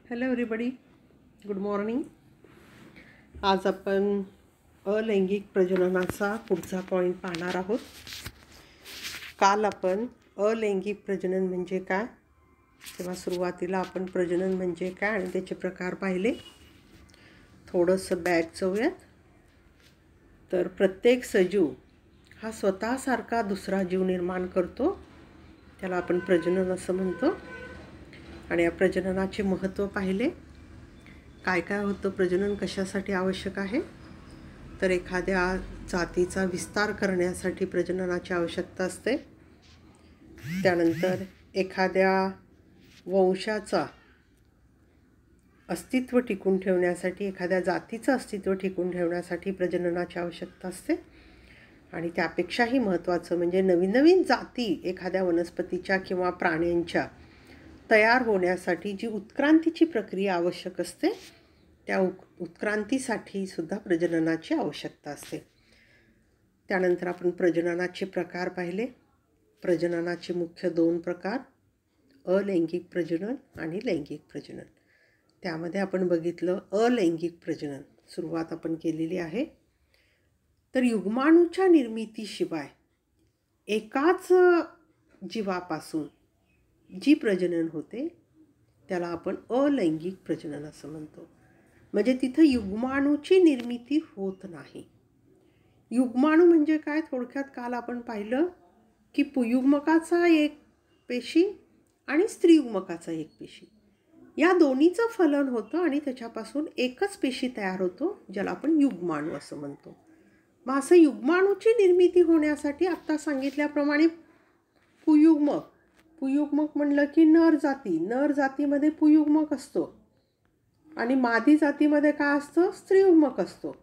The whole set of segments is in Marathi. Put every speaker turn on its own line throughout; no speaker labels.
Hello everybody, good morning. आज आपण अलैंगिक प्रजननाचा पुढचा पॉईंट पाहणार आहोत. काल आपण अलैंगिक प्रजनन म्हणजे काय, तेव्हा सुरुवातीला आपण प्रजनन म्हणजे काय आणि त्याचे प्रकार पाहिले. थोडंसं बॅक जाऊयात. तर प्रत्येक सजीव हा स्वतःसारखा दुसरा जीव निर्माण करतो, त्याला आपण प्रजनन असं म्हणतो. आणि या प्रजननाचे महत्त्व पाहिले. काय काय होतं, प्रजनन कशासाठी आवश्यक आहे. तर एखाद्या जातीचा विस्तार करण्यासाठी प्रजननाची आवश्यकता असते. त्यानंतर एखाद्या वंशाचा अस्तित्व टिकून ठेवण्यासाठी, एखाद्या जातीचं अस्तित्व टिकून ठेवण्यासाठी प्रजननाची आवश्यकता असते. आणि त्यापेक्षाही महत्त्वाचं म्हणजे नवीन नवीन जाती एखाद्या वनस्पतीच्या किंवा प्राण्यांच्या तयार होण्यासाठी जी उत्क्रांतीची प्रक्रिया आवश्यक असते, त्या उत्क्रांतीसाठी सुद्धा प्रजननाची आवश्यकता असते. त्यानंतर आपण प्रजननाचे प्रकार पाहिले. प्रजननाचे मुख्य 2 प्रकार, अलैंगिक प्रजनन आणि लैंगिक प्रजनन. त्यामध्ये आपण बघितलं अलैंगिक प्रजनन, सुरुवात आपण केलेली आहे. तर युग्माणूच्या निर्मितीशिवाय एकाच जीवापासून जी प्रजनन होते त्याला आपण अलैंगिक प्रजनन असं म्हणतो. म्हणजे तिथं युग्माणूची निर्मिती होत नाही. युग्माणू म्हणजे काय, थोडक्यात काल आपण पाहिलं की पुयुग्मकाचा एक पेशी आणि स्त्रीयुग्मकाचा एक पेशी, या दोन्हीचं फलन होतं आणि त्याच्यापासून एकच पेशी तयार होतो, ज्याला आपण युग्माणू असं म्हणतो. मग असं युग्माणूची निर्मिती होण्यासाठी आत्ता सांगितल्याप्रमाणे पुयुग्मक म्हणलं की नर जातीमध्ये पुयुग्मक असतो आणि मादी जातीमध्ये काय असतं, स्त्रीयुग्मक असतो.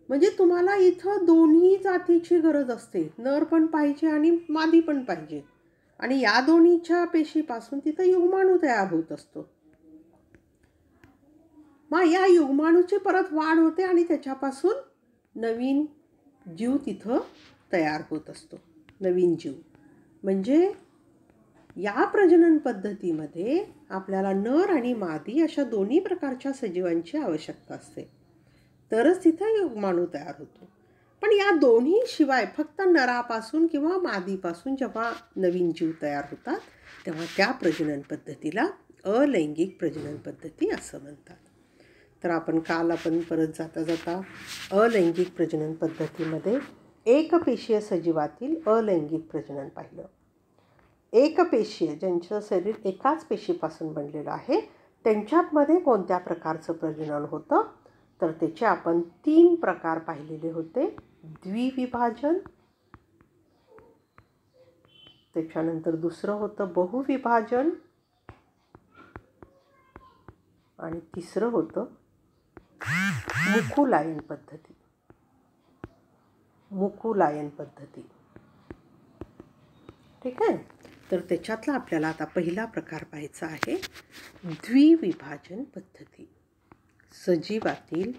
म्हणजे तुम्हाला इथं दोन्ही जातीची गरज असते, नर पण पाहिजे आणि मादी पण पाहिजे. आणि या दोन्हीच्या पेशीपासून तिथं युग्माणू तयार होत असतो. मग या युग्माणूची परत वाढ होते आणि त्याच्यापासून नवीन जीव तिथं तयार होत असतो, नवीन जीव. म्हणजे या प्रजनन पद्धतीमध्ये आपल्याला नर आणि मादी अशा दोन्ही प्रकारच्या सजीवांची आवश्यकता असते, तरच तिथं युग्माणू तयार होतो. पण या दोन्ही शिवाय फक्त नरापासून किंवा मादीपासून जेव्हा नवीन जीव तयार होतात, तेव्हा त्या प्रजनन पद्धतीला अलैंगिक प्रजनन पद्धती असं म्हणतात. तर आपण परत जाता अलैंगिक प्रजनन पद्धतीमध्ये एकपेशीय सजीवातील अलैंगिक प्रजनन पाहिलं. एकपेशीय, ज्यांचं शरीर एकाच पेशीपासून बनलेलं आहे, त्यांच्यामध्ये कोणत्या प्रकारचं प्रजनन होतं, तर त्याचे आपण 3 प्रकार पाहिलेले होते. द्विविभाजन, त्याच्यानंतर दुसरं होतं बहुविभाजन आणि तिसरं होतं मुकुलायन पद्धती. ठीक आहे. तर त्याच्यातला आपल्याला आता पहिला प्रकार पाहायचा आहे, द्विविभाजन पद्धती. सजीवातील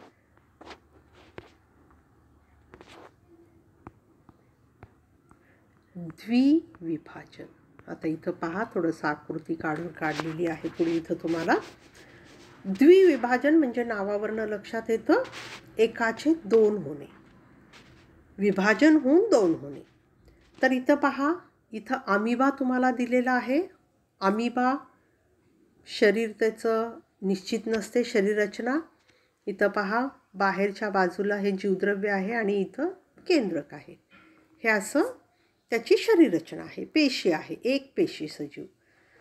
द्विविभाजन. आता इथं पहा, थोडंसं आकृती काढलेली आहे पुढे इथं तुम्हाला. द्विविभाजन म्हणजे नावावरनं लक्षात येतं, एकाचे 2 होणे, विभाजन होऊन 2 होणे. तर इथं पहा, इथं अमिबा तुम्हाला दिलेला आहे. अमिबा शरीर त्याचं निश्चित नसते, शरीररचना. इथं पहा, बाहेरच्या बाजूला हे जीवद्रव्य आहे आणि इथं केंद्रक आहे. हे असं त्याची शरीररचना आहे, पेशी आहे, एक पेशी सजीव.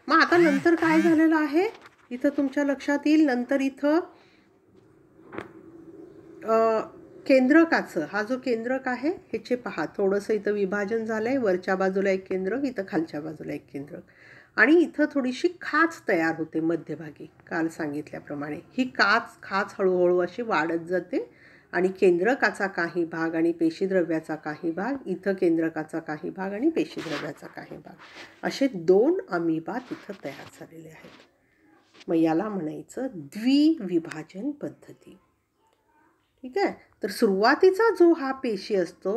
मग आता नंतर काय झालेलं आहे, इथं तुमच्या लक्षात येईल. नंतर इथं केंद्रकाचं, हा जो केंद्रक आहे ह्याचे पहा, थोडंसं इथं विभाजन झालं आहे. वरच्या बाजूला एक केंद्रक, इथं खालच्या बाजूला एक केंद्रक, आणि इथं थोडीशी खाच तयार होते मध्यभागी. काल सांगितल्याप्रमाणे ही खाच हळूहळू अशी वाढत जाते आणि केंद्रकाचा काही भाग आणि पेशीद्रव्याचा काही भाग, इथं केंद्रकाचा काही भाग आणि पेशीद्रव्याचा काही भाग, असे 2 अमिबा तिथं तयार झालेले आहेत. मग याला म्हणायचं द्विविभाजन पद्धती. ठीक आहे. तर सुरुवातीचा जो हा पेशी असतो,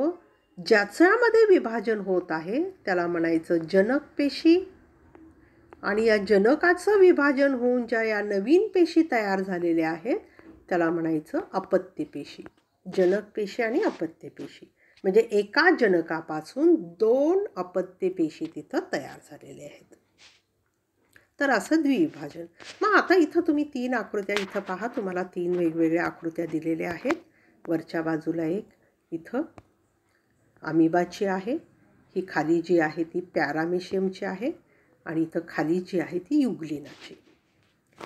ज्याच्यामध्ये विभाजन होत आहे, त्याला म्हणायचं जनक पेशी. आणि या जनकाचं विभाजन होऊन ज्या या नवीन पेशी तयार झालेल्या आहेत त्याला म्हणायचं अपत्य पेशी. जनक पेशी आणि अपत्य पेशी म्हणजे एका जनकापासून 2 अपत्य पेशी तिथं तयार झालेले आहेत. तर असं द्विविभाजन. मग आता इथं तुम्ही 3 आकृत्या इथं पहा, तुम्हाला 3 वेगवेगळ्या आकृत्या दिलेल्या आहेत. वरच्या बाजूला एक इथं अमिबाची आहे, ही खाली जी आहे ती पॅरामेशियमची आहे आणि इथं खाली जी आहे ती युग्लिनाची.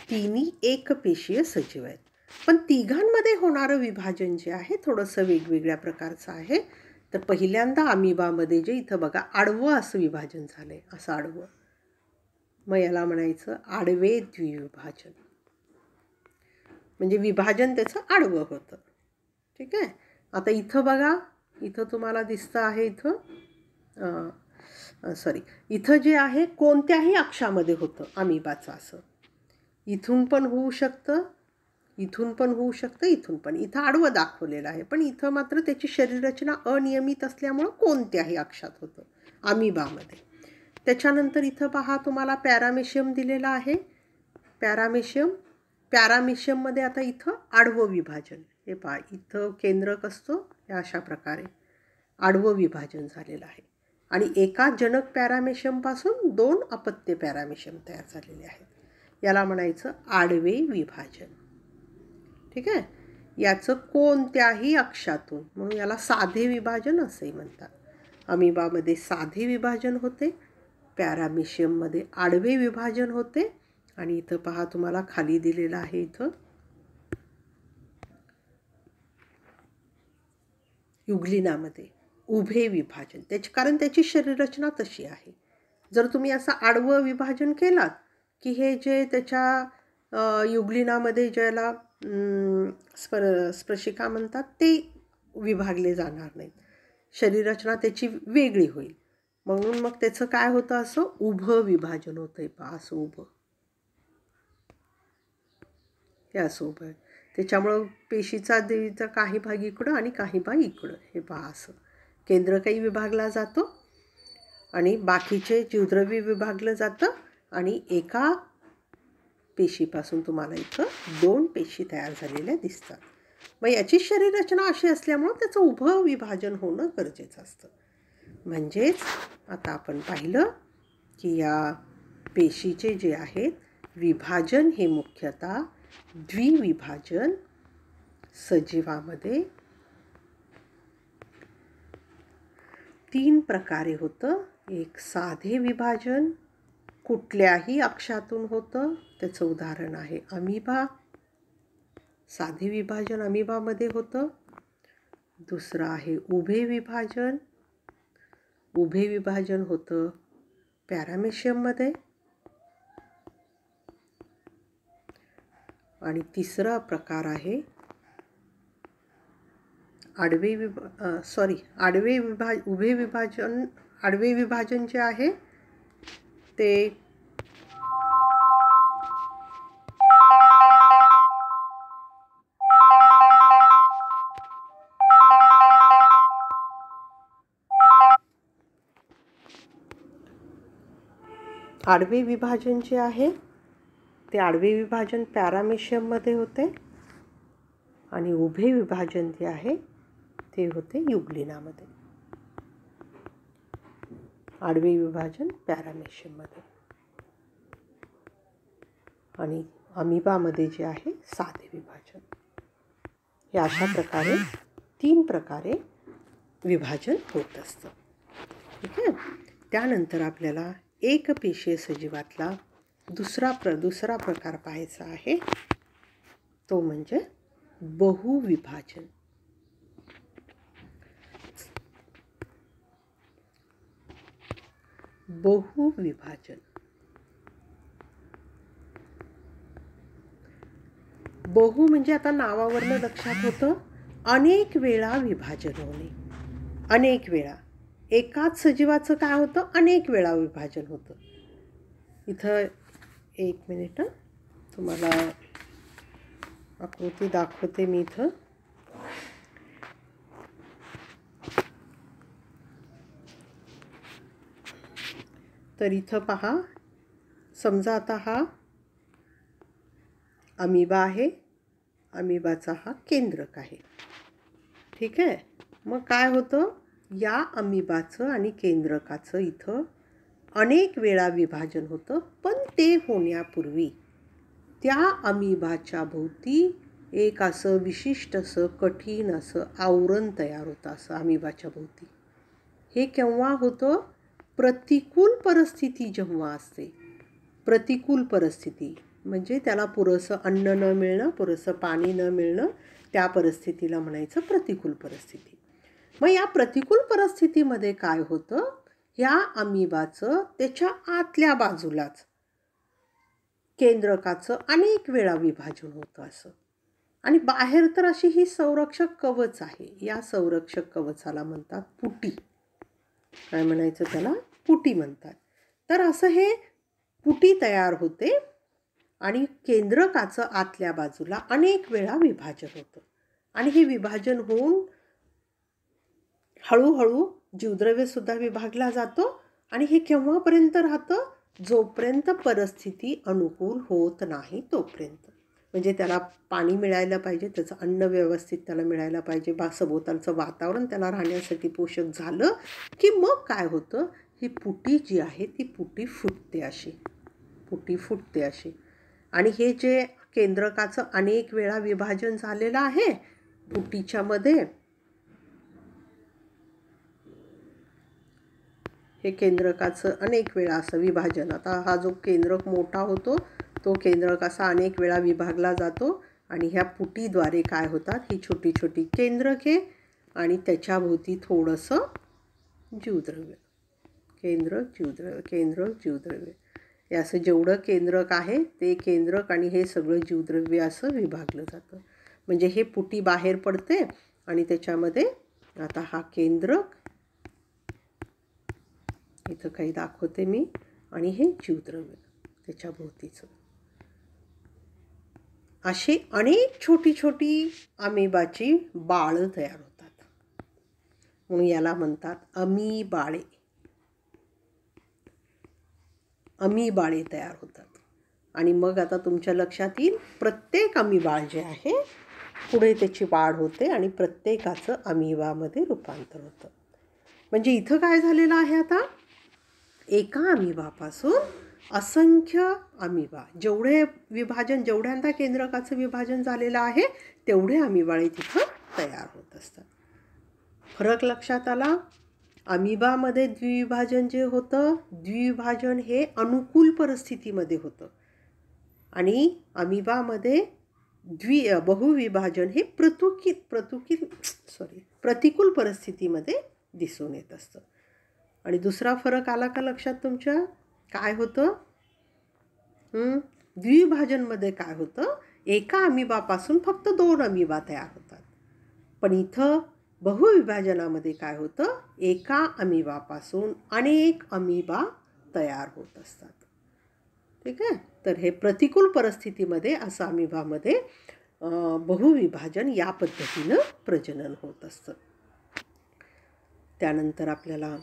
तिन्ही एकपेशीय सजीव आहेत. पण तिघांमध्ये होणारं विभाजन जे आहे थोडंसं वेगवेगळ्या प्रकारचं आहे. तर पहिल्यांदा अमिबामध्ये जे इथं बघा आडवं असं विभाजन झालंय, असं आडवं. मग याला म्हणायचं आडवे द्विविभाजन. म्हणजे विभाजन त्याचं आडवं होतं. ठीक आहे. आता इथं बघा, इथं तुम्हाला दिसतं आहे इथं इथं जे आहे कोणत्याही अक्षामध्ये होतं अमिबाचं. असं इथून पण होऊ शकतं, इथून पण होऊ शकतं, इथून पण. इथं आडवं दाखवलेलं आहे, पण इथं मात्र त्याची शरीररचना अनियमित असल्यामुळं कोणत्याही अक्षात होतं अमिबामध्ये. त्याच्यानंतर इथं पहा तुम्हाला पॅरामेशियम दिलेला आहे. पॅरामेशियममध्ये आता इथं आडवं विभाजन. हे पहा, इथं केंद्रक असतो, हे अशा प्रकारे आडवं विभाजन झालेलं आहे. आणि एका जनक पॅरामेशियमपासून 2 अपत्य पॅरामेशियम तयार झालेले आहेत. याला म्हणायचं आडवे विभाजन. ठीक आहे. याचं कोणत्याही अक्षातून, म्हणून याला साधे विभाजन असंही म्हणतात. अमिबामध्ये साधे विभाजन होते, पॅरामेशियममध्ये आडवे विभाजन होते आणि इथं पहा तुम्हाला खाली दिलेलं आहे इथं युग्लिनामध्ये उभे विभाजन. कारण त्याची शरीररचना तशी आहे. जर तुम्ही असं आडवं विभाजन केलात की हे जे त्याच्या युग्लिनामध्ये ज्याला स्पर्शिका म्हणतात ते विभागले जाणार नाहीत. शरीररचना त्याची वेगळी होईल. म्हणून मग त्याचं काय होतं, असं उभं विभाजन होतं. पहा असं उभं, हे असं उभं आहे. त्याच्यामुळं पेशीचा देवीचा काही भाग इकडं आणि काही भाग इकडं. हे पहा असं केंद्रकही विभागला जातो आणि बाकीचे जीवद्रव्य विभागलं जातं आणि एका पेशीपासून तुम्हाला इथं 2 पेशी तयार झालेल्या दिसतात. मग याची शरीररचना अशी असल्यामुळं त्याचं उभं विभाजन होणं गरजेचं असतं. म्हणजेच आता आपण पाहिलं की या पेशीचे जे आहेत विभाजन हे मुख्यतः द्विविभाजन सजीवामध्ये 3 प्रकारे होतं. एक साधे विभाजन कुठल्याही अक्षातून होतं, त्याचं उदाहरण आहे अमिबा. साधे विभाजन अमिबामध्ये होतं. दुसरं आहे उभे विभाजन. उभे विभाजन होतं पॅरामेशियममध्ये. आणि तिसरा प्रकार आहे आडवे विभाजन जे आहे ते आडवे विभाजन जे आहे ते आडवे विभाजन पॅरामेशियममध्ये होते आणि उभे विभाजन जे आहे ते होते युग्लिनामध्ये. आडवे विभाजन पॅरामेशियममध्ये आणि अमिबामध्ये जे आहे साधे विभाजन. हे अशा प्रकारे 3 प्रकारे विभाजन होत असतं. ठीक आहे. त्यानंतर आपल्याला एकपेशीय सजीवातला दुसरा प्रकार पाहायचा आहे, तो म्हणजे बहुविभाजन. बहुविभाजन बहु म्हणजे आता नावावरनं लक्षात होतं अनेक वेळा विभाजन होणे. अनेक वेळा एकाच सजीवाचं काय होतं, अनेक वेळा विभाजन होतं. इथं 1 मिनिट तुम्हाला आकृती दाखवते मी इथं. तर इथं पहा समजा आता हा अमिबा आहे, अमिबाचा हा केंद्रक आहे. ठीक आहे. मग काय होतं, या अमिबाचं आणि केंद्रकाचं इथं अनेक वेळा विभाजन होतं. पण ते होण्यापूर्वी त्या अमिबाच्या भोवती एक असं विशिष्ट असं कठीण असं आवरण तयार होतं, असं अमिबाच्या भोवती. हे केव्हा होतं, प्रतिकूल परिस्थिती जेव्हा असते. प्रतिकूल परिस्थिती म्हणजे त्याला पुरेसं अन्न न मिळणं, पुरेसं पाणी न मिळणं, त्या परिस्थितीला म्हणायचं प्रतिकूल परिस्थिती. मग या प्रतिकूल परिस्थितीमध्ये काय होतं, ह्या अमिबाचं त्याच्या आतल्या बाजूलाच केंद्रकाचं अनेक वेळा विभाजन होतं असं. आणि बाहेर तर अशी ही संरक्षक कवच आहे. या संरक्षक कवचाला म्हणतात पुटी. काय म्हणायचं त्याला, पुटी म्हणतात. तर असं हे पुटी तयार होते आणि केंद्रकाचं आतल्या बाजूला अनेक वेळा विभाजन होतं. आणि हे विभाजन होऊन हळूहळू जीवद्रव्यसुद्धा विभागला जातो. आणि हे केव्हापर्यंत राहतं, जोपर्यंत परिस्थिती अनुकूल होत नाही तोपर्यंत. म्हणजे त्याला पाणी मिळायला पाहिजे, त्याचं अन्न व्यवस्थित त्याला मिळायला पाहिजे, सभोवतालचं वातावरण त्याला राहण्यासाठी पोषक झालं की मग काय होतं, ही पुटी जी आहे ती पुटी फुटते अशी, पुटी फुटते अशी. आणि हे जे केंद्रकाचं अनेक वेळा विभाजन झालेलं आहे पुटीच्या मध्ये, हे केंद्रकाचं अनेक वेळा असं विभाजन. आता हा जो केंद्रक मोठा होतो तो केंद्रक असा अनेक वेळा विभागला जातो आणि ह्या पुटीद्वारे काय होतात, ही छोटी छोटी केंद्रके आणि त्याच्याभोवती थोडंसं जीवद्रव्य, केंद्रक जीवद्रव्य, केंद्रक जीवद्रव्य, हे असं जेवढं केंद्रक आहे ते केंद्रक आणि हे सगळं जीवद्रव्य असं विभागलं जातं. म्हणजे हे पुटी बाहेर पडते आणि त्याच्यामध्ये आता हा केंद्रक इथं काही दाखवते मी आणि हे जीवद्रव्य त्याच्या भोवतीचं. अशी अनेक छोटी छोटी अमिबाची बाळं तयार होतात, म्हणून याला म्हणतात अमिबाळे. अमिबाळे तयार होतात. आणि मग आता तुमच्या लक्षात येईल, प्रत्येक अमिबाळ जे आहे पुढे त्याची वाढ होते आणि प्रत्येकाचं अमिबामध्ये रूपांतर होतं. म्हणजे इथं काय झालेलं आहे, आता एका अमिबापासून असंख्य अमिबा, जेवढे विभाजन, जेवढ्यांदा केंद्रकाचं विभाजन झालेलं आहे तेवढे अमिबाळे तिथं तयार होत असतात. फरक लक्षात आला. अमिबामध्ये द्विविभाजन जे होतं, द्विविभाजन हे अनुकूल परिस्थितीमध्ये होतं आणि अमिबामध्ये बहुविभाजन हे प्रतिकूल परिस्थितीमध्ये दिसून येत असतं. आणि दुसरा फरक आला का लक्षात तुमच्या, काय होतं, द्विविभाजनमध्ये काय होतं, एका अमिबापासून फक्त 2 अमिबा तयार होतात. पण इथं बहुविभाजनामध्ये काय होतं, एका अमिबापासून अनेक अमिबा तयार होत असतात. ठीक आहे. तर हे प्रतिकूल परिस्थितीमध्ये असं अमिबामध्ये बहुविभाजन या पद्धतीनं प्रजनन होत असतं. त्यानंतर आपल्याला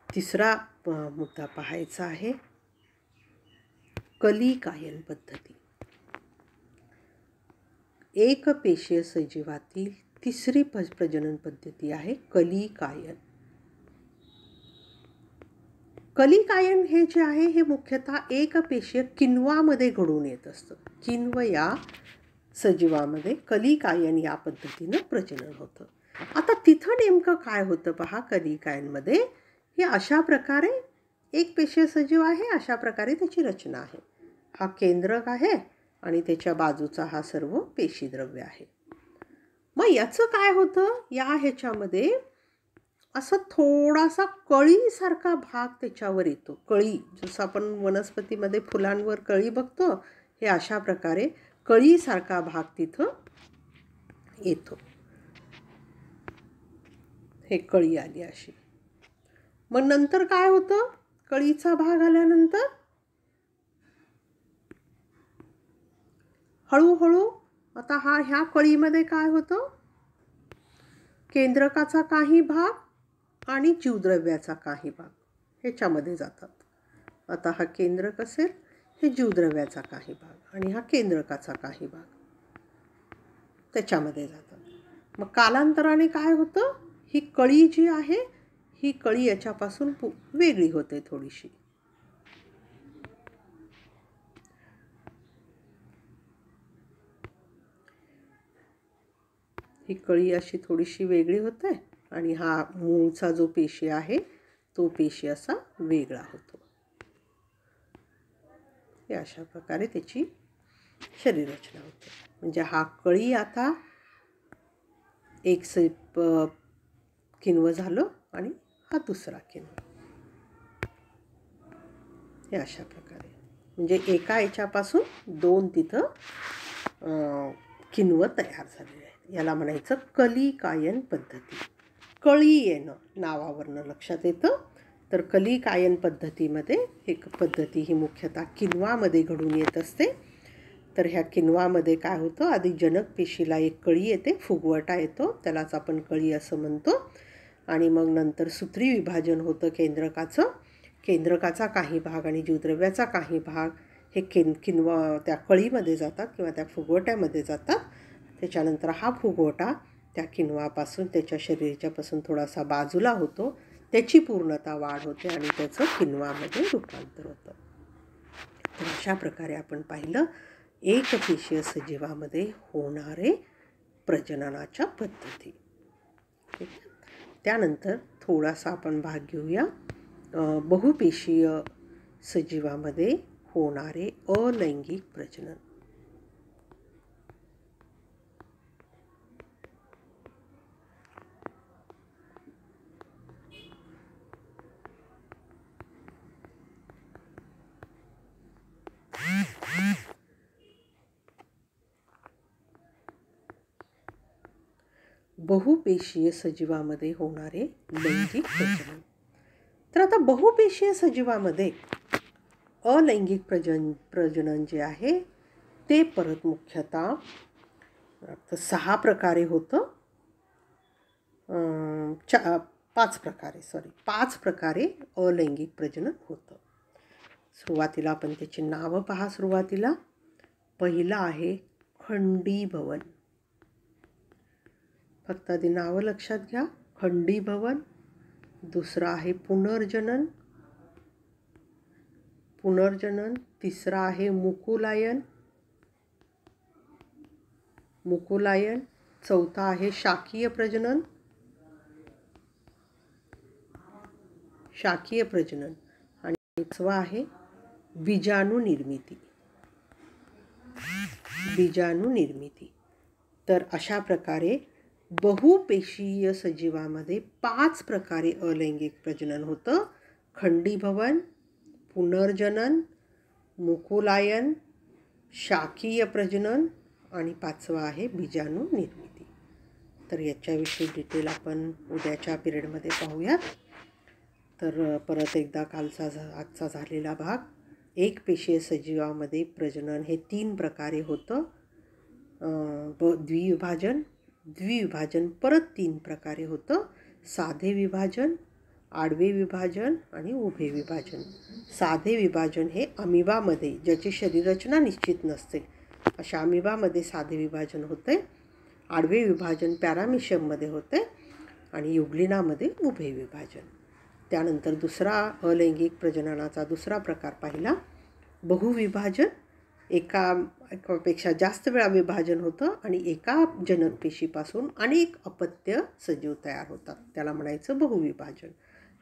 तिसरा मुद्दा पाहायचा आहे, कलिकायन पद्धती. एकपेशीय सजीवातील तिसरी प्रजनन पद्धती आहे कलिकायन. कलिकायन हे जे आहे हे मुख्यतः एकपेशीय किण्वामध्ये घडून येत असतं. किण्व या सजीवामध्ये कलिकायन या पद्धतीनं प्रजनन होतं. आता तिथं नेमकं काय होतं पहा, कलिकायनमध्ये हे अशा प्रकारे एकपेशीय सजीव आहे, अशा प्रकारे त्याची रचना आहे. हा केंद्रक आहे आणि त्याच्या बाजूचा हा सर्व पेशीद्रव्य आहे. मग याचं काय होतं, या ह्याच्यामध्ये असं थोडासा कळीसारखा भाग त्याच्यावर येतो. कळी, जसं आपण वनस्पतीमध्ये फुलांवर कळी बघतो, हे अशा प्रकारे कळीसारखा भाग तिथं येतो. हे कळी आली अशी. मग नंतर काय होतं, कळीचा भाग आल्यानंतर हळूहळू आता ह्या कळीमध्ये काय होतं, केंद्रकाचा काही भाग आणि जीवद्रव्याचा काही भाग ह्याच्यामध्ये जातात. आता हा केंद्रक असेल, हे जीवद्रव्याचा काही भाग आणि हा केंद्रकाचा काही भाग त्याच्यामध्ये जातात. मग कालांतराने काय होतं, ही कळी जी आहे ही कळी याच्यापासून वेगळी होते थोडीशी. ही कळी अशी थोडीशी वेगळी होते आणि हा मूळचा जो पेशी आहे तो पेशी असा वेगळा होतो. हे अशा प्रकारे त्याची शरीररचना होते. म्हणजे हा कळी आता एक किण्व झालं आणि हा दुसरा किण्व. हे अशा प्रकारे म्हणजे एका याच्यापासून दोन तिथं किण्व तयार झालेले आहेत. याला म्हणायचं कलिकायन पद्धती. कळी येणं नावावरनं लक्षात येतं. तर कलिकायन पद्धतीमध्ये एक पद्धती ही मुख्यतः किण्वामध्ये घडून येत असते. तर ह्या किण्वामध्ये काय होतं, आधी जनक पेशीला एक कळी येते, फुगवटा येतो, त्यालाच आपण कळी असं म्हणतो. आणि मग नंतर सूत्री विभाजन होतं केंद्रकाचं. केंद्रकाचा काही भाग आणि जीवद्रव्याचा काही भाग हे किण्वा त्या कळीमध्ये जातात किंवा त्या फुगवट्यामध्ये जातात. त्याच्यानंतर हा फुगवटा त्या किण्वापासून त्याच्या शरीराच्यापासून थोडासा बाजूला होतो, त्याची पूर्णता वाढ होते आणि त्याचं किण्वामध्ये रूपांतर होतं. तर अशा प्रकारे आपण पाहिलं एकपेशीय सजीवामध्ये होणारे प्रजननाच्या पद्धती. त्यानंतर थोडासा आपण भाग घेऊया बहुपेशीय सजीवामध्ये होणारे अलैंगिक प्रजनन. बहुपेशीय सजीवामध्ये होणारे लैंगिक प्रजनन. तर आता बहुपेशीय सजीवामध्ये अलैंगिक प्रजनन जे आहे ते परत मुख्यतः 6 प्रकारे होतं. 5 प्रकारे अलैंगिक प्रजनन होतं. सुरुवातीला आपण त्याची नावं पहा. सुरुवातीला पहिला आहे खंडीभवन. फक्त आधी नावं लक्षात घ्या. खंडीभवन. दुसरा आहे पुनर्जनन. तिसरा आहे मुकुलायन. चौथा आहे शाकीय प्रजनन. आणि 5वा आहे बीजाणुनिर्मिती. तर अशा प्रकारे बहुपेशीय सजीवामध्ये 5 प्रकारे अलैंगिक प्रजनन होतं. खंडीभवन, पुनर्जनन, मुकुलायन, शाकीय प्रजनन आणि 5वा आहे बीजाणुनिर्मिती. तर याच्याविषयी डिटेल आपण उद्याच्या पिरियडमध्ये पाहूयात. तर परत एकदा आजचा झालेला भाग. एकपेशीय सजीवामध्ये प्रजनन हे 3 प्रकारे होतं. द्विविभाजन परत 3 प्रकारे होतं. साधे विभाजन, आडवे विभाजन आणि उभे विभाजन. साधे विभाजन हे अमिबामध्ये, ज्याची शरीररचना निश्चित नसते अशा अमिबामध्ये साधे विभाजन होते. आडवे विभाजन पॅरामिशियममध्ये होते आणि युग्लिनामध्ये उभे विभाजन. त्यानंतर दुसरा अलैंगिक प्रजननाचा दुसरा प्रकार पाहिला बहुविभाजन. एकापेक्षा जास्त वेळा विभाजन होतं आणि एका जनक पेशीपासून अनेक अपत्य सजीव तयार होतात, त्याला म्हणायचं बहुविभाजन.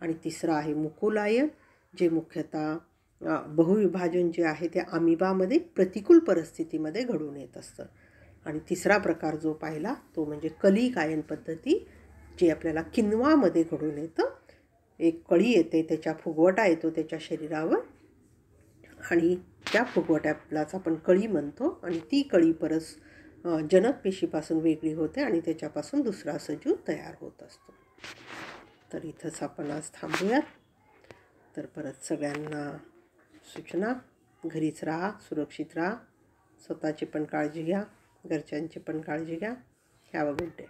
आणि तिसरं आहे मुकुलायन, जे मुख्यतः बहुविभाजन जे आहे ते अमिबामध्ये प्रतिकूल परिस्थितीमध्ये घडून येत असतं. आणि तिसरा प्रकार जो पाहिला तो म्हणजे कलिकायन पद्धती, जे आपल्याला किण्वामध्ये घडून येतं. एक कळी येते, त्याच्या फुगवटा येतो त्याच्या शरीरावर आणि त्या फुगवट्यालाच आपण कळी म्हणतो आणि ती कळी परत जनक पेशीपासून वेगळी होते आणि त्याच्यापासून दुसरा सजीव तयार होत असतो. तर इथंच आपण आज थांबूयात. तर परत सगळ्यांना सूचना, घरीच राहा, सुरक्षित राहा, स्वतःची पण काळजी घ्या, घरच्यांची पण काळजी घ्या. Have a good day.